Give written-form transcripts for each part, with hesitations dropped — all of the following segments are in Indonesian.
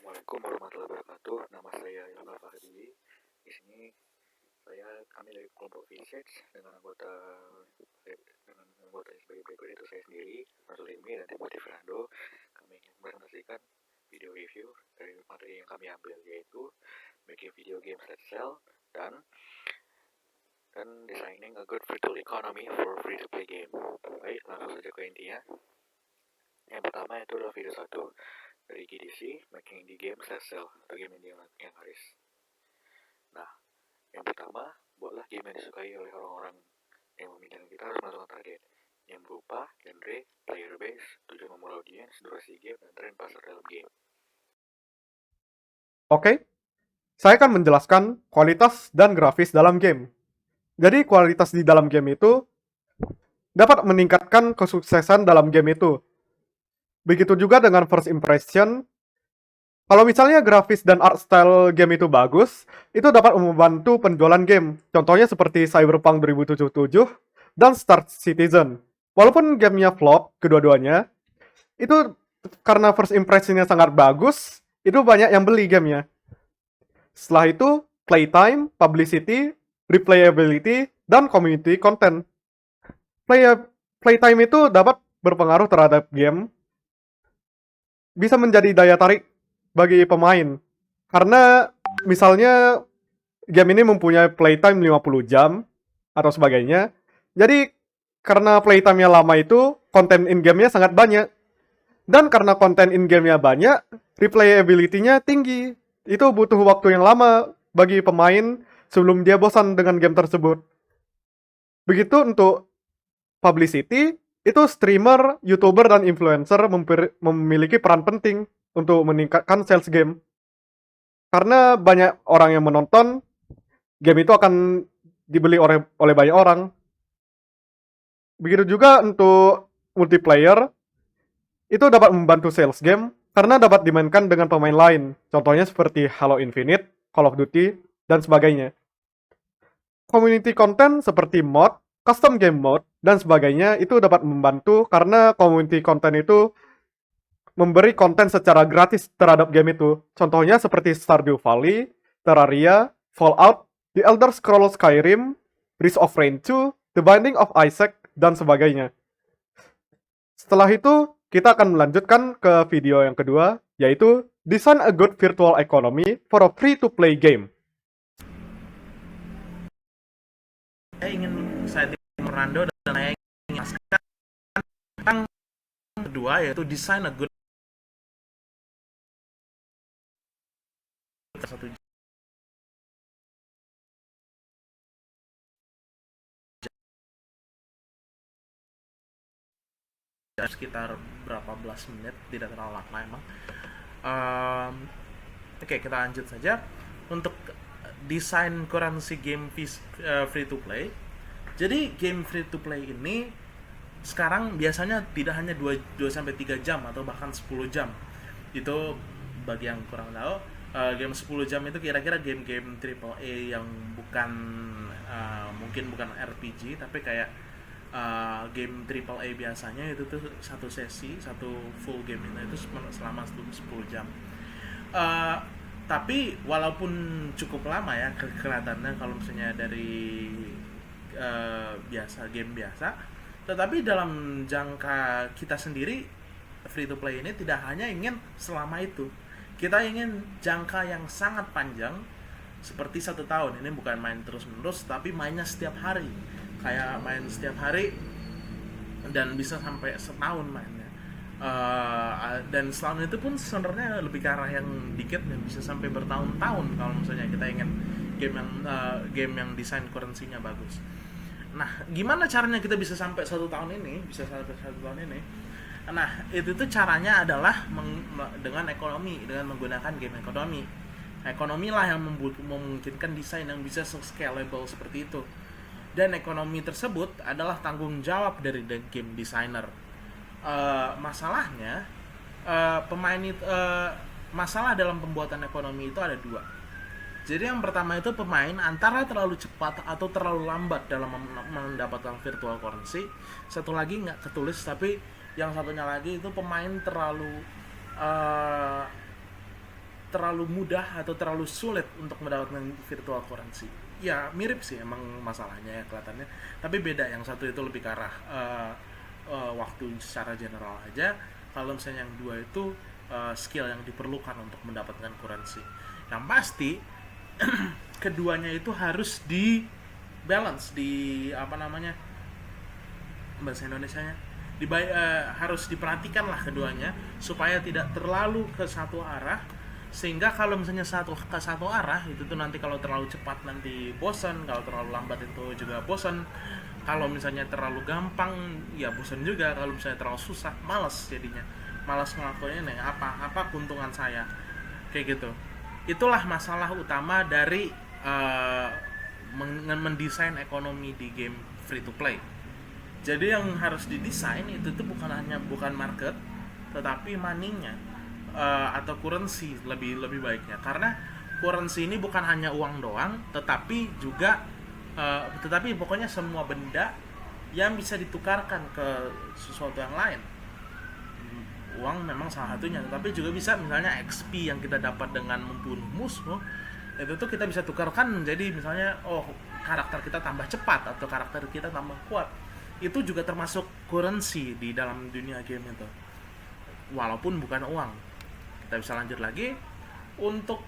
Assalamualaikum warahmatullahi wabarakatuh. Nama saya Yonal Fahdi. Di sini kami dari kelompok research dengan anggota sebagai berikut, itu saya sendiri, Rasul Ilmi dan Timothy Fernando. Kami ingin mempresentasikan video review dari materi yang kami ambil, yaitu making video games that sell dan designing a good virtual economy for free to play game. Baik, langsung saja ke intinya. Yang pertama itu adalah video 1 dari GDC, making the games that sell, atau game yang laris. Nah, yang pertama, buatlah game yang disukai oleh orang-orang yang memiliki. Kita harus menentukan target yang berupa genre, player base, tujuan memulai audiens, durasi game, dan tren pasar dalam game. Oke, saya akan menjelaskan kualitas dan grafis dalam game. Jadi kualitas di dalam game itu dapat meningkatkan kesuksesan dalam game itu. Begitu juga dengan first impression. Kalau misalnya grafis dan art style game itu bagus, itu dapat membantu penjualan game. Contohnya seperti Cyberpunk 2077 dan Star Citizen. Walaupun gamenya flop, kedua-duanya, itu karena first impressionnya sangat bagus, itu banyak yang beli gamenya. Setelah itu, playtime, publicity, replayability, dan community content. Playtime itu dapat berpengaruh terhadap game, bisa menjadi daya tarik bagi pemain. Karena misalnya game ini mempunyai playtime 50 jam atau sebagainya. Jadi karena playtime-nya lama itu, konten in-game-nya sangat banyak. Dan karena konten in-game-nya banyak, replayability-nya tinggi. Itu butuh waktu yang lama bagi pemain sebelum dia bosan dengan game tersebut. Begitu untuk publicity, itu streamer, youtuber, dan influencer memiliki peran penting untuk meningkatkan sales game. Karena banyak orang yang menonton, game itu akan dibeli oleh banyak orang. Begitu juga untuk multiplayer, itu dapat membantu sales game karena dapat dimainkan dengan pemain lain. Contohnya seperti Halo Infinite, Call of Duty, dan sebagainya. Community content seperti mod, custom game mode, dan sebagainya itu dapat membantu karena community content itu memberi konten secara gratis terhadap game itu. Contohnya seperti Stardew Valley, Terraria, Fallout, The Elder Scrolls Skyrim, Breath of Rain 2, The Binding of Isaac, dan sebagainya. Setelah itu, kita akan melanjutkan ke video yang kedua, yaitu Design a Good Virtual Economy for a Free-to-Play Game. Saya Timothy Fernando dan saya ingin menjelaskan tentang kedua, yaitu Design a Good satu sekitar berapa belas menit, tidak terlalu lama emang. Oke, kita lanjut saja untuk desain currency game free to play. Jadi game free to play ini sekarang biasanya tidak hanya 2 sampai 3 jam atau bahkan 10 jam. Itu bagi yang kurang tahu, game 10 jam itu kira-kira game-game AAA yang bukan mungkin bukan RPG tapi kayak game AAA biasanya itu tuh satu sesi, satu full game itu selama 10 jam. Tapi walaupun cukup lama ya kelihatannya kalau misalnya dari game biasa, tetapi dalam jangka kita sendiri free to play ini tidak hanya ingin selama itu, kita ingin jangka yang sangat panjang seperti 1 tahun. Ini bukan main terus menerus tapi mainnya setiap hari, kayak main setiap hari dan bisa sampai setahun mainnya. Dan setahun itu pun sebenarnya lebih ke arah yang dikit dan bisa sampai bertahun-tahun kalau misalnya kita ingin game yang desain currency-nya bagus. Nah, gimana caranya kita bisa sampai 1 tahun ini? Nah, itu tuh caranya adalah dengan ekonomi, dengan menggunakan game ekonomi. Ekonomi lah yang memungkinkan desain yang bisa scalable seperti itu. Dan ekonomi tersebut adalah tanggung jawab dari game designer. Masalahnya, masalah dalam pembuatan ekonomi itu ada 2. Jadi yang pertama itu pemain antara terlalu cepat atau terlalu lambat dalam mendapatkan virtual currency. Satu lagi nggak ketulis, tapi yang satunya lagi itu pemain terlalu terlalu mudah atau terlalu sulit untuk mendapatkan virtual currency. Ya mirip sih emang masalahnya ya kelihatannya, tapi beda. Yang satu itu lebih ke arah waktu secara general aja, kalau misalnya yang dua itu skill yang diperlukan untuk mendapatkan currency. Yang pasti keduanya itu harus di balance, di apa namanya bahasa Indonesianya, harus diperhatikan lah keduanya supaya tidak terlalu ke satu arah, sehingga kalau misalnya ke satu arah itu tuh nanti kalau terlalu cepat nanti bosan, kalau terlalu lambat itu juga bosan, kalau misalnya terlalu gampang ya bosan juga, kalau misalnya terlalu susah malas, jadinya malas ngelakuinnya nih, apa keuntungan saya kayak gitu. Itulah masalah utama dari mendesain ekonomi di game free to play. Jadi yang harus didesain itu tuh bukan market, tetapi money-nya atau currency lebih baiknya. Karena currency ini bukan hanya uang doang, tetapi juga tetapi pokoknya semua benda yang bisa ditukarkan ke sesuatu yang lain. Uang memang salah satunya, tetapi juga bisa misalnya XP yang kita dapat dengan membunuh musuh, itu tuh kita bisa tukarkan menjadi misalnya karakter kita tambah cepat atau karakter kita tambah kuat. Itu juga termasuk currency di dalam dunia game itu, walaupun bukan uang. Kita bisa lanjut lagi untuk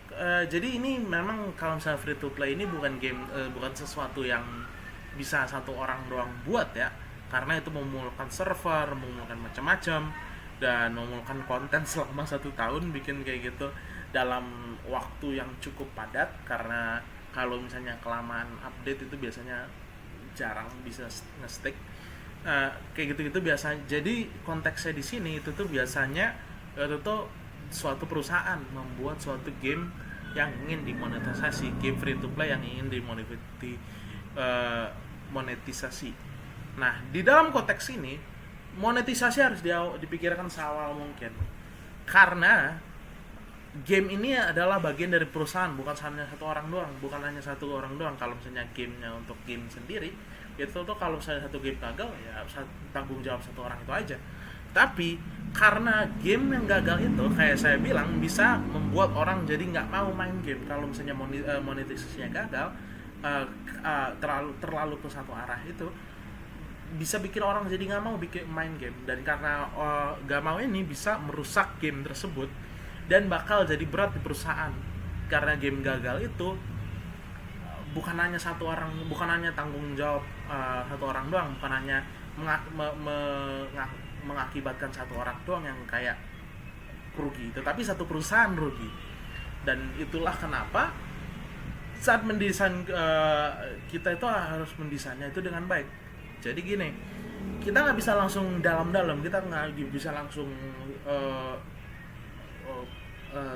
jadi ini memang kalau misalnya free to play ini bukan game, bukan sesuatu yang bisa satu orang doang buat ya, karena itu memerlukan server, memerlukan macam-macam, dan memerlukan konten selama 1 tahun bikin kayak gitu dalam waktu yang cukup padat, karena kalau misalnya kelamaan update itu biasanya jarang bisa nge-stick. Kayak gitu-gitu biasa. Jadi konteksnya di sini itu tuh biasanya itu tuh suatu perusahaan membuat suatu game yang ingin dimonetisasi, game free to play yang ingin dimonetisasi. Nah, di dalam konteks ini monetisasi harus dipikirkan seawal mungkin, karena game ini adalah bagian dari perusahaan, bukan hanya satu orang doang. Kalau misalnya gamenya untuk game sendiri itu tuh kalau misalnya satu game gagal ya tanggung jawab satu orang itu aja. Tapi karena game yang gagal itu kayak saya bilang bisa membuat orang jadi nggak mau main game. Kalau misalnya monetisasinya gagal terlalu ke satu arah, itu bisa bikin orang jadi nggak mau main game. Dan karena nggak mau ini bisa merusak game tersebut dan bakal jadi berat di perusahaan, karena game gagal itu bukan hanya tanggung jawab satu orang doang, bukan hanya mengakibatkan satu orang doang yang kayak rugi, tetapi satu perusahaan rugi. Dan itulah kenapa saat mendesain kita itu harus mendesainnya itu dengan baik. Jadi gini, kita nggak bisa langsung dalam-dalam, kita nggak bisa langsung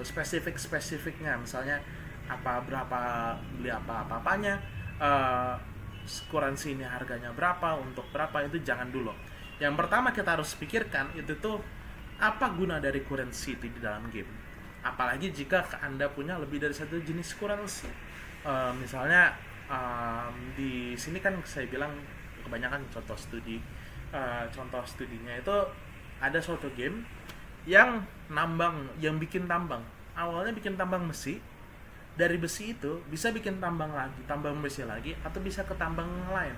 spesifiknya, misalnya berapa beli apa-apanya, currency ini harganya berapa, untuk berapa, itu jangan dulu. Yang pertama kita harus pikirkan itu tuh apa guna dari currency itu di dalam game. Apalagi jika Anda punya lebih dari satu jenis currency. Misalnya di sini kan saya bilang kebanyakan contoh studinya itu ada suatu game yang bikin tambang. Awalnya bikin tambang besi, dari besi itu bisa bikin tambang besi lagi, atau bisa ke tambang lain,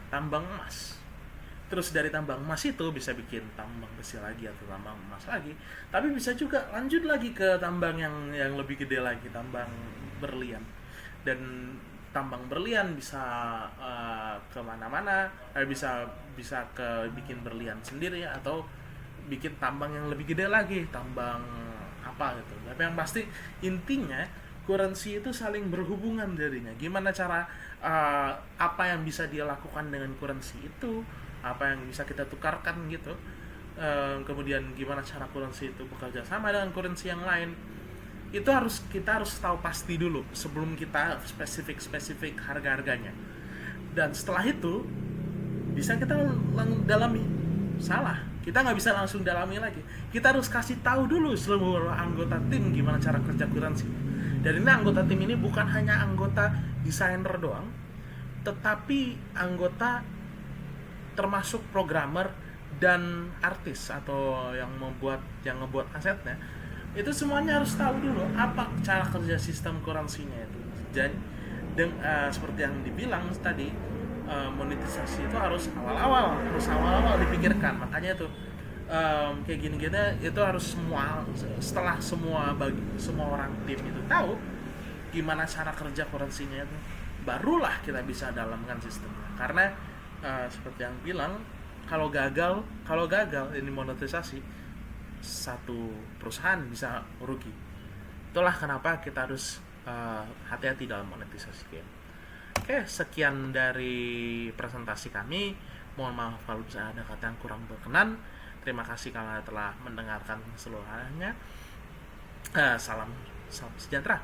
tambang emas. Terus dari tambang emas itu bisa bikin tambang besi lagi atau tambang emas lagi, tapi bisa juga lanjut lagi ke tambang yang lebih gede lagi, tambang berlian. Dan tambang berlian bisa kemana-mana, bisa ke bikin berlian sendiri, atau bikin tambang yang lebih gede lagi, tambang apa gitu. Tapi yang pasti intinya currency itu saling berhubungan jadinya. Gimana cara apa yang bisa dia lakukan dengan currency itu, apa yang bisa kita tukarkan gitu. Kemudian gimana cara currency itu bekerja sama dengan currency yang lain. Itu kita harus tahu pasti dulu sebelum kita spesifik harga-harganya. Dan setelah itu bisa kita dalami. Salah, kita nggak bisa langsung dalami lagi. Kita harus kasih tahu dulu seluruh anggota tim gimana cara kerja currency. Dan ini anggota tim ini bukan hanya anggota desainer doang, tetapi anggota termasuk programmer dan artis atau yang ngebuat asetnya. Itu semuanya harus tahu dulu apa cara kerja sistem kuransinya itu. Dan seperti yang dibilang tadi, monetisasi itu harus awal-awal dipikirkan. Makanya tuh kayak gini-gini itu harus setelah semua orang tim itu tahu gimana cara kerja kuransinya itu, barulah kita bisa dalamkan sistemnya. Karena seperti yang bilang, kalau gagal ini monetisasi, satu perusahaan bisa rugi. Itulah kenapa kita harus hati-hati dalam monetisasi game. Oke, sekian dari presentasi kami. Mohon maaf kalau bisa ada kata yang kurang berkenan. Terima kasih karena telah mendengarkan seluruhnya. Salam sejahtera.